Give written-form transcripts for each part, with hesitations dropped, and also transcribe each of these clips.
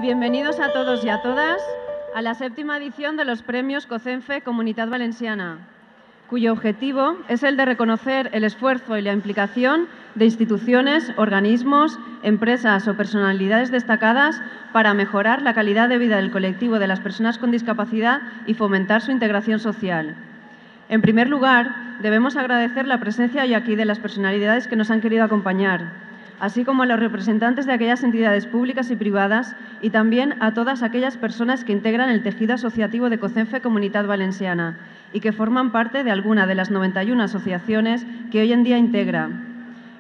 bienvenidos a todos y a todas a la 7ª edición de los premios COCENFE Comunitat Valenciana, cuyo objetivo es el de reconocer el esfuerzo y la implicación de instituciones, organismos, empresas o personalidades destacadas para mejorar la calidad de vida del colectivo de las personas con discapacidad y fomentar su integración social. En primer lugar, debemos agradecer la presencia hoy aquí de las personalidades que nos han querido acompañar, así como a los representantes de aquellas entidades públicas y privadas y también a todas aquellas personas que integran el tejido asociativo de COCENFE Comunitat Valenciana y que forman parte de alguna de las 91 asociaciones que hoy en día integra.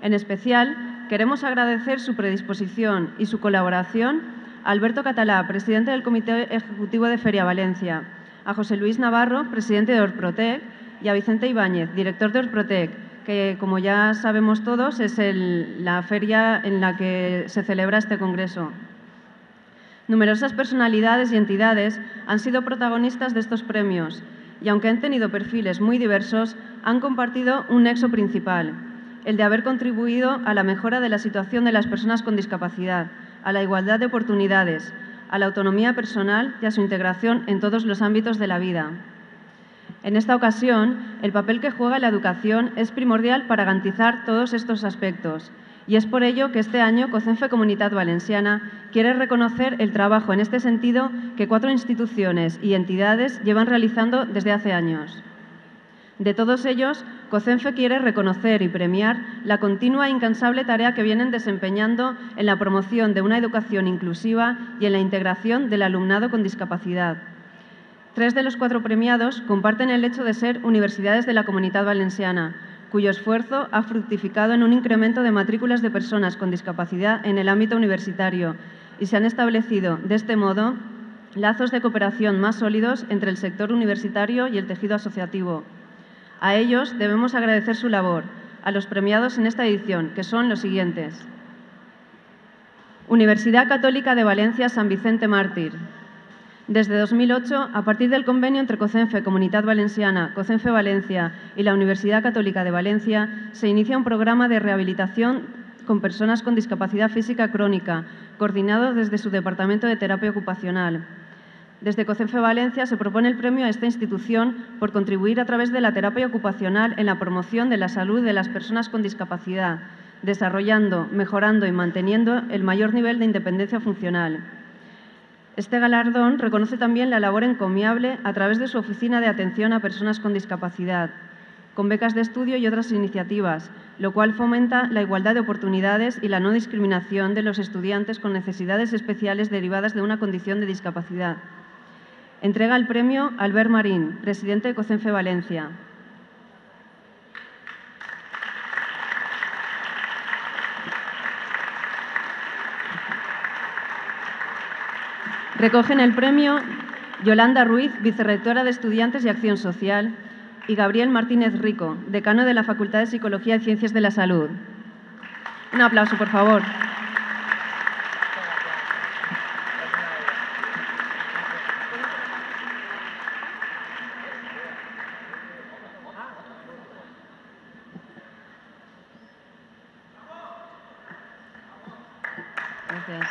En especial, queremos agradecer su predisposición y su colaboración a Alberto Català, presidente del Comité Ejecutivo de Feria Valencia, a José Luis Navarro, presidente de Orprotec, y a Vicente Ibáñez, director de Orprotec, que, como ya sabemos todos, es la feria en la que se celebra este congreso. Numerosas personalidades y entidades han sido protagonistas de estos premios y, aunque han tenido perfiles muy diversos, han compartido un nexo principal, el de haber contribuido a la mejora de la situación de las personas con discapacidad, a la igualdad de oportunidades, a la autonomía personal y a su integración en todos los ámbitos de la vida. En esta ocasión, el papel que juega la educación es primordial para garantizar todos estos aspectos y es por ello que este año COCENFE Comunitat Valenciana quiere reconocer el trabajo en este sentido que 4 instituciones y entidades llevan realizando desde hace años. De todos ellos, COCENFE quiere reconocer y premiar la continua e incansable tarea que vienen desempeñando en la promoción de una educación inclusiva y en la integración del alumnado con discapacidad. 3 de los 4 premiados comparten el hecho de ser universidades de la Comunitat Valenciana, cuyo esfuerzo ha fructificado en un incremento de matrículas de personas con discapacidad en el ámbito universitario y se han establecido, de este modo, lazos de cooperación más sólidos entre el sector universitario y el tejido asociativo. A ellos debemos agradecer su labor, a los premiados en esta edición, que son los siguientes. Universidad Católica de Valencia San Vicente Mártir. Desde 2008, a partir del convenio entre COCENFE Comunitat Valenciana, COCENFE Valencia y la Universidad Católica de Valencia, se inicia un programa de rehabilitación con personas con discapacidad física crónica, coordinado desde su Departamento de Terapia Ocupacional. Desde COCENFE Valencia se propone el premio a esta institución por contribuir a través de la terapia ocupacional en la promoción de la salud de las personas con discapacidad, desarrollando, mejorando y manteniendo el mayor nivel de independencia funcional. Este galardón reconoce también la labor encomiable a través de su Oficina de Atención a Personas con Discapacidad, con becas de estudio y otras iniciativas, lo cual fomenta la igualdad de oportunidades y la no discriminación de los estudiantes con necesidades especiales derivadas de una condición de discapacidad. Entrega el premio Albert Marín, presidente de COCENFE Valencia. Recogen el premio Yolanda Ruiz, vicerrectora de Estudiantes y Acción Social, y Gabriel Martínez Rico, decano de la Facultad de Psicología y Ciencias de la Salud. Un aplauso, por favor. Gracias.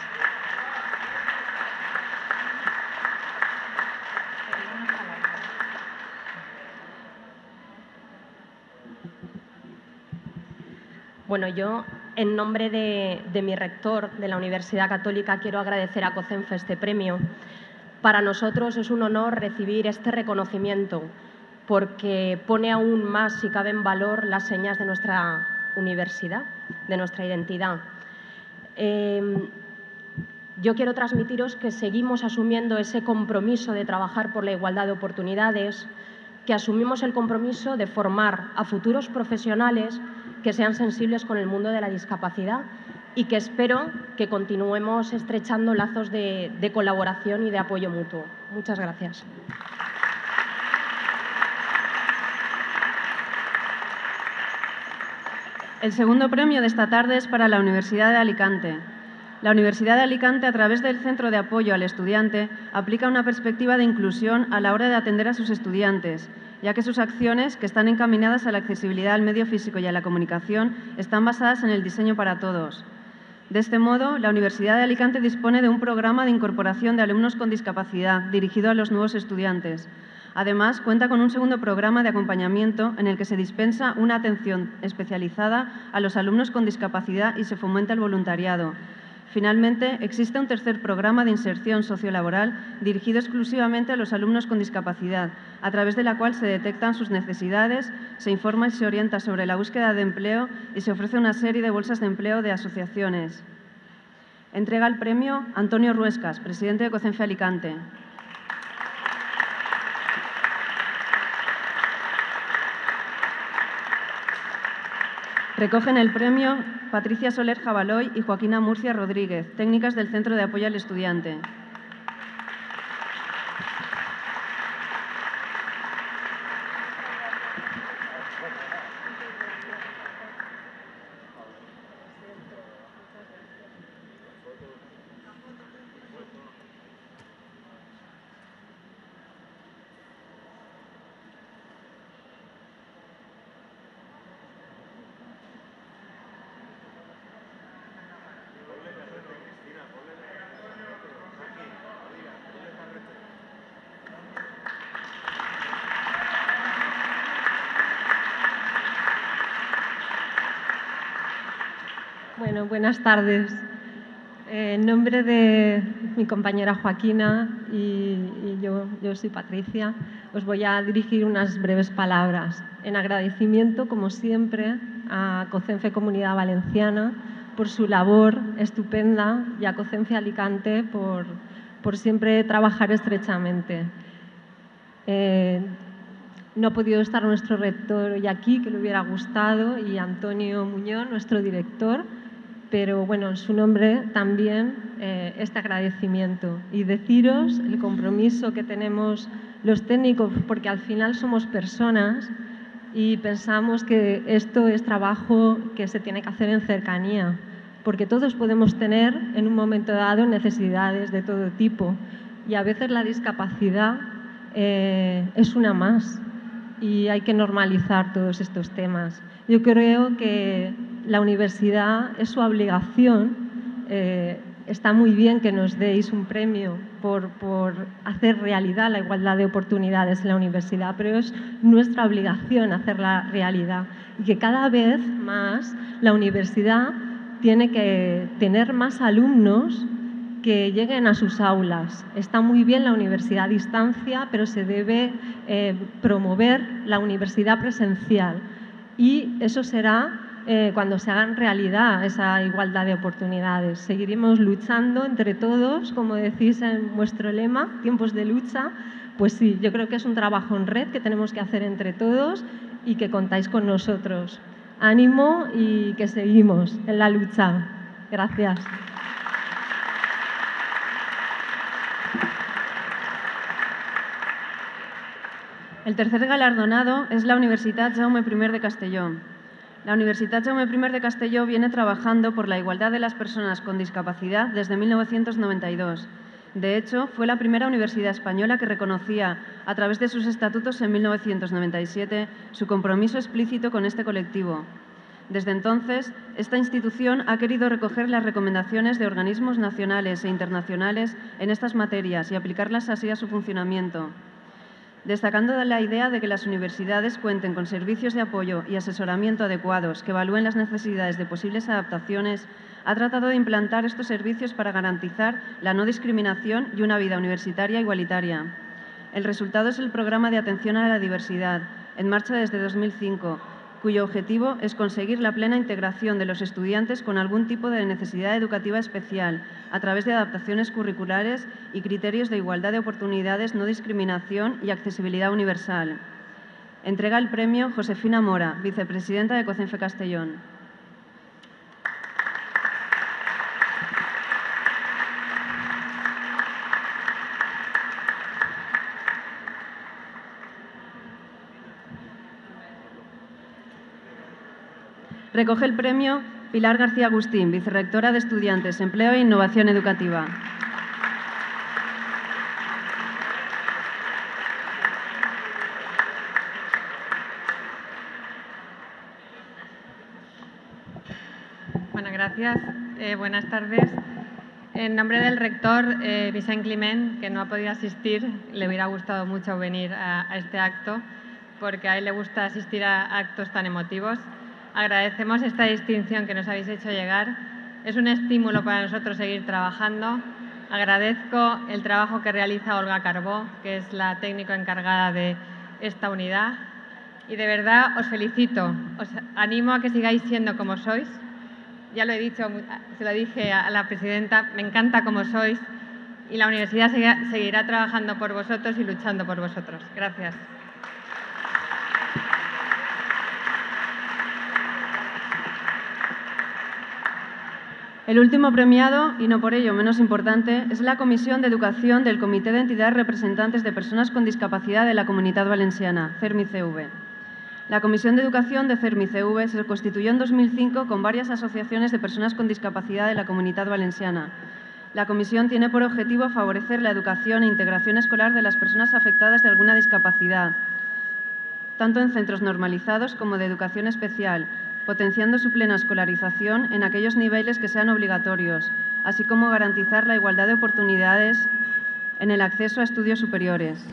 Bueno, yo, en nombre de mi rector de la Universidad Católica, quiero agradecer a COCENFE este premio. Para nosotros es un honor recibir este reconocimiento porque pone aún más, si cabe, en valor las señas de nuestra universidad, de nuestra identidad. Yo quiero transmitiros que seguimos asumiendo ese compromiso de trabajar por la igualdad de oportunidades, que asumimos el compromiso de formar a futuros profesionales que sean sensibles con el mundo de la discapacidad y que espero que continuemos estrechando lazos de colaboración y de apoyo mutuo. Muchas gracias. El segundo premio de esta tarde es para la Universidad de Alicante. La Universidad de Alicante, a través del Centro de Apoyo al Estudiante, aplica una perspectiva de inclusión a la hora de atender a sus estudiantes, ya que sus acciones, que están encaminadas a la accesibilidad al medio físico y a la comunicación, están basadas en el diseño para todos. De este modo, la Universidad de Alicante dispone de un programa de incorporación de alumnos con discapacidad dirigido a los nuevos estudiantes. Además, cuenta con un segundo programa de acompañamiento en el que se dispensa una atención especializada a los alumnos con discapacidad y se fomenta el voluntariado. Finalmente, existe un tercer programa de inserción sociolaboral dirigido exclusivamente a los alumnos con discapacidad, a través de la cual se detectan sus necesidades, se informa y se orienta sobre la búsqueda de empleo y se ofrece una serie de bolsas de empleo de asociaciones. Entrega el premio Antonio Ruescas, presidente de COCENFE Alicante. Recogen el premio Patricia Soler Jabaloy y Joaquina Murcia Rodríguez, técnicas del Centro de Apoyo al Estudiante. Bueno, buenas tardes. En nombre de mi compañera Joaquina y yo soy Patricia, os voy a dirigir unas breves palabras en agradecimiento, como siempre, a COCENFE Comunidad Valenciana por su labor estupenda y a COCENFE Alicante por siempre trabajar estrechamente. No ha podido estar nuestro rector hoy aquí, que le hubiera gustado, y Antonio Muñoz, nuestro director, pero bueno, en su nombre también este agradecimiento y deciros el compromiso que tenemos los técnicos, porque al final somos personas y pensamos que esto es trabajo que se tiene que hacer en cercanía, porque todos podemos tener en un momento dado necesidades de todo tipo y a veces la discapacidad es una más y hay que normalizar todos estos temas. Yo creo que la universidad es su obligación. Está muy bien que nos deis un premio por hacer realidad la igualdad de oportunidades en la universidad, pero es nuestra obligación hacerla realidad y que cada vez más la universidad tiene que tener más alumnos que lleguen a sus aulas. Está muy bien la universidad a distancia, pero se debe promover la universidad presencial y eso será cuando se hagan realidad esa igualdad de oportunidades. Seguiremos luchando entre todos, como decís en vuestro lema, tiempos de lucha. Pues sí, yo creo que es un trabajo en red que tenemos que hacer entre todos y que contáis con nosotros. Ánimo y que seguimos en la lucha. Gracias. El tercer galardonado es la Universitat Jaume I de Castelló. La Universitat Jaume I de Castelló viene trabajando por la igualdad de las personas con discapacidad desde 1992. De hecho, fue la primera universidad española que reconocía, a través de sus estatutos en 1997, su compromiso explícito con este colectivo. Desde entonces, esta institución ha querido recoger las recomendaciones de organismos nacionales e internacionales en estas materias y aplicarlas así a su funcionamiento. Destacando la idea de que las universidades cuenten con servicios de apoyo y asesoramiento adecuados que evalúen las necesidades de posibles adaptaciones, ha tratado de implantar estos servicios para garantizar la no discriminación y una vida universitaria igualitaria. El resultado es el Programa de Atención a la Diversidad, en marcha desde 2005, cuyo objetivo es conseguir la plena integración de los estudiantes con algún tipo de necesidad educativa especial a través de adaptaciones curriculares y criterios de igualdad de oportunidades, no discriminación y accesibilidad universal. Entrega el premio Josefina Mora, vicepresidenta de COCENFE Castellón. Recoge el premio Pilar García Agustín, vicerrectora de Estudiantes, Empleo e Innovación Educativa. Bueno, gracias. Buenas tardes. En nombre del rector Vicent Climent, que no ha podido asistir, le hubiera gustado mucho venir a este acto, porque a él le gusta asistir a actos tan emotivos. Agradecemos esta distinción que nos habéis hecho llegar. Es un estímulo para nosotros seguir trabajando. Agradezco el trabajo que realiza Olga Carbó, que es la técnico encargada de esta unidad. Y de verdad os felicito. Os animo a que sigáis siendo como sois. Ya lo he dicho, se lo dije a la presidenta, me encanta como sois y la universidad seguirá trabajando por vosotros y luchando por vosotros. Gracias. El último premiado, y no por ello menos importante, es la Comisión de Educación del Comité de Entidades Representantes de Personas con Discapacidad de la Comunitat Valenciana, CERMI-CV. La Comisión de Educación de CERMI-CV se constituyó en 2005 con varias asociaciones de personas con discapacidad de la Comunitat Valenciana. La comisión tiene por objetivo favorecer la educación e integración escolar de las personas afectadas de alguna discapacidad, tanto en centros normalizados como de educación especial, potenciando su plena escolarización en aquellos niveles que sean obligatorios, así como garantizar la igualdad de oportunidades en el acceso a estudios superiores.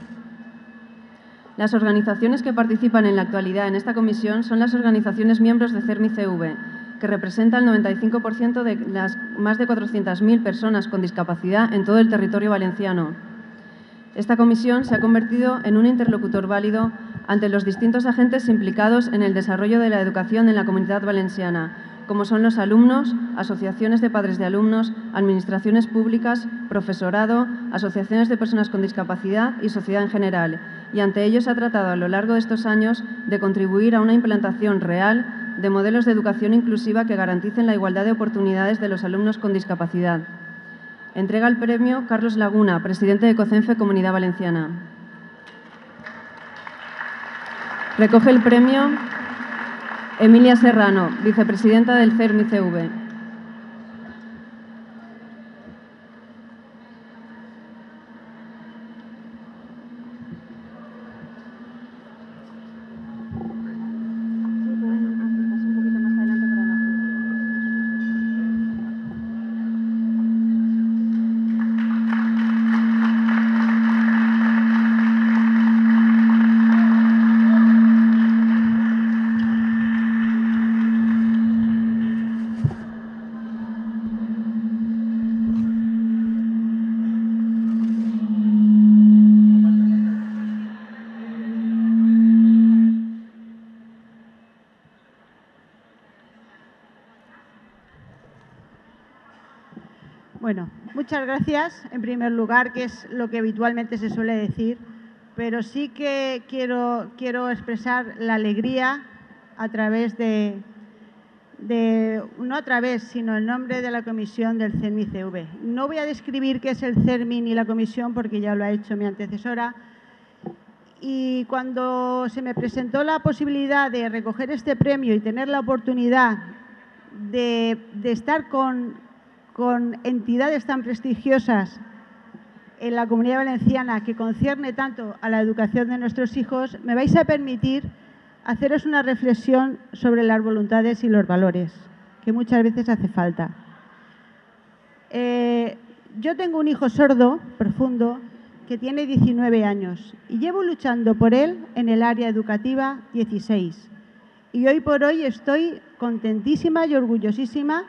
Las organizaciones que participan en la actualidad en esta comisión son las organizaciones miembros de CERMI-CV, que representa el 95% de las más de 400.000 personas con discapacidad en todo el territorio valenciano. Esta comisión se ha convertido en un interlocutor válido ante los distintos agentes implicados en el desarrollo de la educación en la Comunitat Valenciana, como son los alumnos, asociaciones de padres de alumnos, administraciones públicas, profesorado, asociaciones de personas con discapacidad y sociedad en general. Y ante ello se ha tratado a lo largo de estos años de contribuir a una implantación real de modelos de educación inclusiva que garanticen la igualdad de oportunidades de los alumnos con discapacidad. Entrega el premio Carlos Laguna, presidente de COCENFE Comunidad Valenciana. Recoge el premio Emilia Serrano, vicepresidenta del CERMI-CV. Bueno, muchas gracias, en primer lugar, que es lo que habitualmente se suele decir, pero sí que quiero expresar la alegría a través no a través, sino en nombre de la comisión del CERMI-CV. No voy a describir qué es el CERMI ni la comisión porque ya lo ha hecho mi antecesora. Y cuando se me presentó la posibilidad de recoger este premio y tener la oportunidad de estar con entidades tan prestigiosas en la Comunidad Valenciana que concierne tanto a la educación de nuestros hijos, me vais a permitir haceros una reflexión sobre las voluntades y los valores, que muchas veces hace falta. Yo tengo un hijo sordo, profundo, que tiene 19 años y llevo luchando por él en el área educativa 16. Y hoy por hoy estoy contentísima y orgullosísima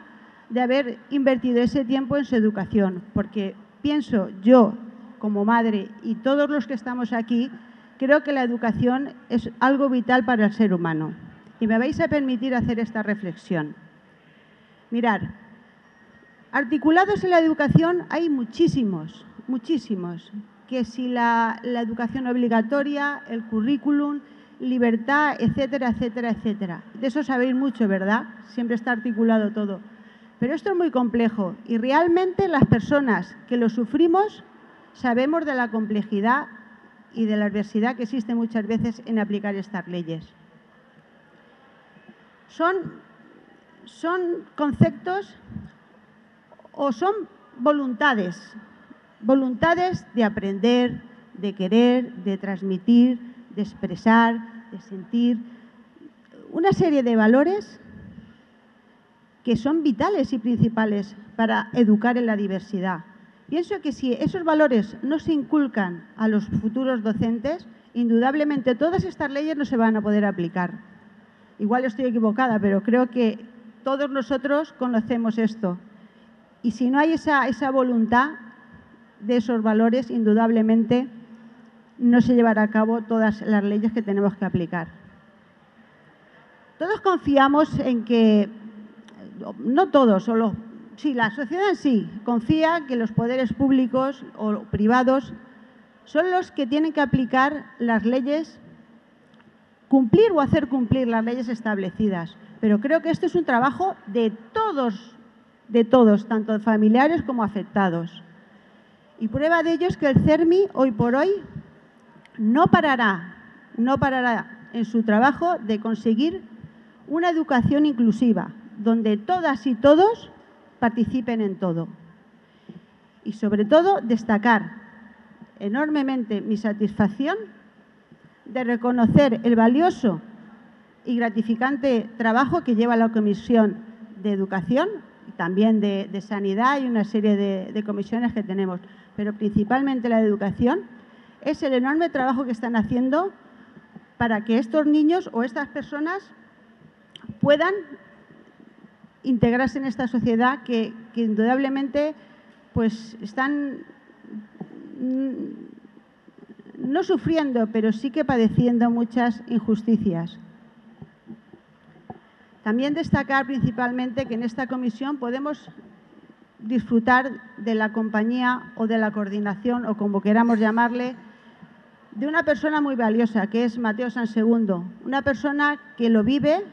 de haber invertido ese tiempo en su educación, porque pienso yo, como madre, y todos los que estamos aquí, creo que la educación es algo vital para el ser humano. Y me vais a permitir hacer esta reflexión. Mirad, articulados en la educación hay muchísimos, que si la educación obligatoria, el currículum, libertad, etcétera, etcétera, etcétera. De eso sabéis mucho, ¿verdad? Siempre está articulado todo. Pero esto es muy complejo y realmente las personas que lo sufrimos sabemos de la complejidad y de la adversidad que existe muchas veces en aplicar estas leyes. Son conceptos o son voluntades de aprender, de querer, de transmitir, de expresar, de sentir, una serie de valores que son vitales y principales para educar en la diversidad. Pienso que si esos valores no se inculcan a los futuros docentes, indudablemente todas estas leyes no se van a poder aplicar. Igual estoy equivocada, pero creo que todos nosotros conocemos esto. Y si no hay esa voluntad de esos valores, indudablemente no se llevará a cabo todas las leyes que tenemos que aplicar. Todos confiamos en que, no todos, sí, la sociedad en sí confía que los poderes públicos o privados son los que tienen que aplicar las leyes, cumplir o hacer cumplir las leyes establecidas. Pero creo que esto es un trabajo de todos, tanto familiares como afectados. Y prueba de ello es que el CERMI, hoy por hoy, no parará en su trabajo de conseguir una educación inclusiva, donde todas y todos participen en todo. Y sobre todo, destacar enormemente mi satisfacción de reconocer el valioso y gratificante trabajo que lleva la Comisión de Educación, y también de Sanidad y una serie de comisiones que tenemos, pero principalmente la de Educación, es el enorme trabajo que están haciendo para que estos niños o estas personas puedan integrarse en esta sociedad que indudablemente pues están no sufriendo, pero sí que padeciendo muchas injusticias. También destacar principalmente que en esta comisión podemos disfrutar de la compañía o de la coordinación, o como queramos llamarle, de una persona muy valiosa, que es Mateo Sansegundo, una persona que lo vive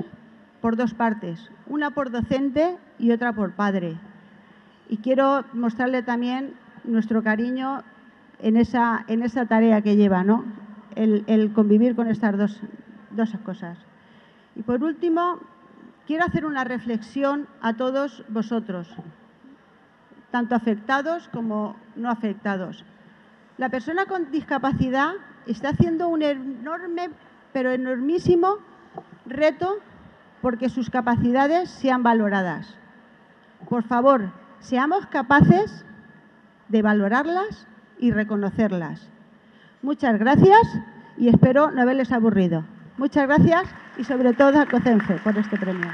por dos partes, una por docente y otra por padre. Y quiero mostrarle también nuestro cariño en esa tarea que lleva, ¿no? El convivir con estas dos cosas. Y por último, quiero hacer una reflexión a todos vosotros, tanto afectados como no afectados. La persona con discapacidad está haciendo un enorme, pero enormísimo reto porque sus capacidades sean valoradas. Por favor, seamos capaces de valorarlas y reconocerlas. Muchas gracias y espero no haberles aburrido. Muchas gracias y sobre todo a COCENFE por este premio.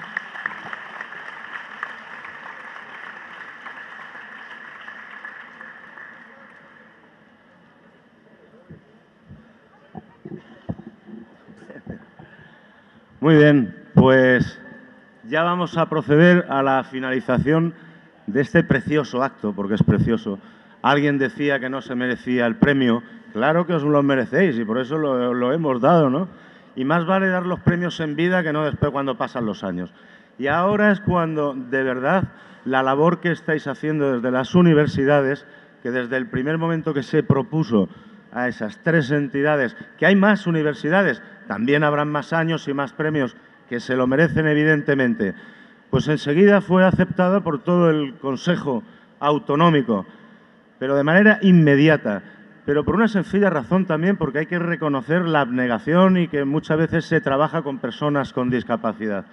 Muy bien, pues ya vamos a proceder a la finalización de este precioso acto, porque es precioso. Alguien decía que no se merecía el premio. Claro que os lo merecéis y por eso lo hemos dado, ¿no? Y más vale dar los premios en vida que no después cuando pasan los años. Y ahora es cuando, de verdad, la labor que estáis haciendo desde las universidades, que desde el primer momento que se propuso a esas tres entidades, que hay más universidades, también habrán más años y más premios que se lo merecen evidentemente, pues enseguida fue aceptada por todo el Consejo Autonómico, pero de manera inmediata, pero por una sencilla razón también, porque hay que reconocer la abnegación y que muchas veces se trabaja con personas con discapacidad.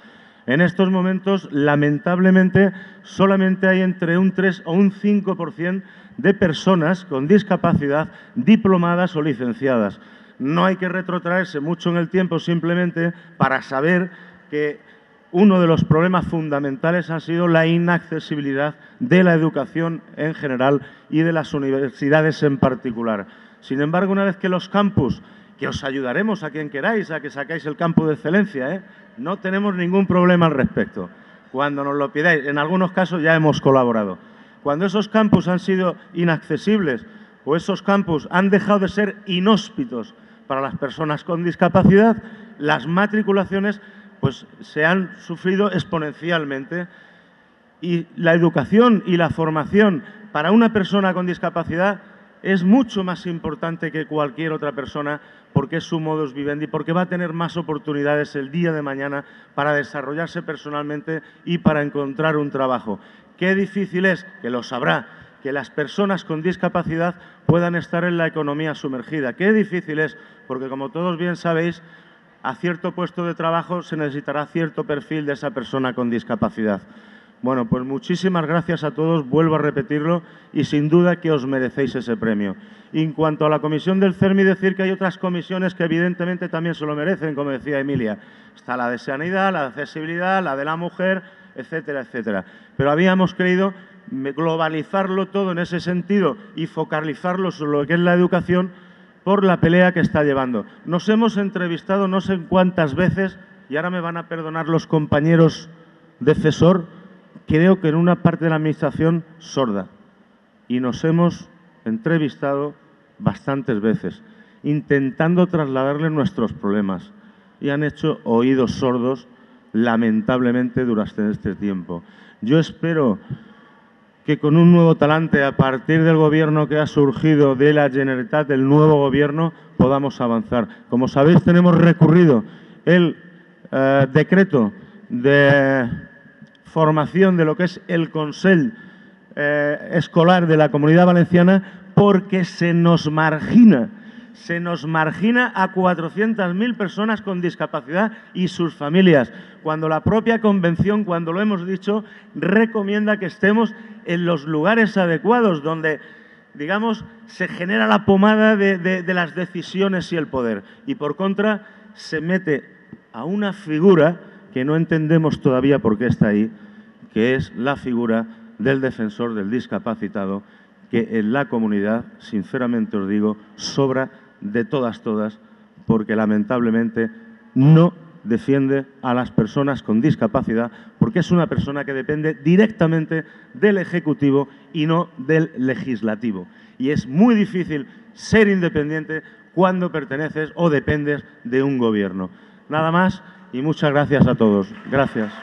En estos momentos, lamentablemente, solamente hay entre un 3 o un 5% de personas con discapacidad diplomadas o licenciadas. No hay que retrotraerse mucho en el tiempo simplemente para saber que uno de los problemas fundamentales ha sido la inaccesibilidad de la educación en general y de las universidades en particular. Sin embargo, una vez que los campus, que os ayudaremos a quien queráis a que sacáis el campus de excelencia, no tenemos ningún problema al respecto. Cuando nos lo pidáis, en algunos casos ya hemos colaborado. Cuando esos campus han sido inaccesibles o esos campus han dejado de ser inhóspitos para las personas con discapacidad, las matriculaciones pues se han sufrido exponencialmente y la educación y la formación para una persona con discapacidad es mucho más importante que cualquier otra persona porque es su modus vivendi, porque va a tener más oportunidades el día de mañana para desarrollarse personalmente y para encontrar un trabajo. Qué difícil es, que lo sabrá, que las personas con discapacidad puedan estar en la economía sumergida. Qué difícil es, porque como todos bien sabéis, a cierto puesto de trabajo se necesitará cierto perfil de esa persona con discapacidad. Bueno, pues muchísimas gracias a todos, vuelvo a repetirlo, y sin duda que os merecéis ese premio. Y en cuanto a la comisión del CERMI, decir que hay otras comisiones que evidentemente también se lo merecen, como decía Emilia. Está la de sanidad, la de accesibilidad, la de la mujer, etcétera, etcétera. Pero habíamos querido globalizarlo todo en ese sentido y focalizarlo sobre lo que es la educación por la pelea que está llevando. Nos hemos entrevistado no sé cuántas veces, y ahora me van a perdonar los compañeros de CESOR, creo que en una parte de la administración sorda. Y nos hemos entrevistado bastantes veces, intentando trasladarles nuestros problemas. Y han hecho oídos sordos, lamentablemente, durante este tiempo. Yo espero que con un nuevo talante, a partir del gobierno que ha surgido de la Generalitat, del nuevo gobierno, podamos avanzar. Como sabéis, tenemos recurrido el decreto de formación de lo que es el Consell Escolar de la Comunidad Valenciana, porque se nos margina a 400.000 personas con discapacidad y sus familias, cuando la propia Convención, cuando lo hemos dicho, recomienda que estemos en los lugares adecuados, donde, digamos, se genera la pomada de las decisiones y el poder. Y por contra, se mete a una figura que no entendemos todavía por qué está ahí, que es la figura del defensor del discapacitado, que en la comunidad, sinceramente os digo, sobra de todas, porque lamentablemente no defiende a las personas con discapacidad, porque es una persona que depende directamente del Ejecutivo y no del Legislativo. Y es muy difícil ser independiente cuando perteneces o dependes de un gobierno. Nada más y muchas gracias a todos. Gracias.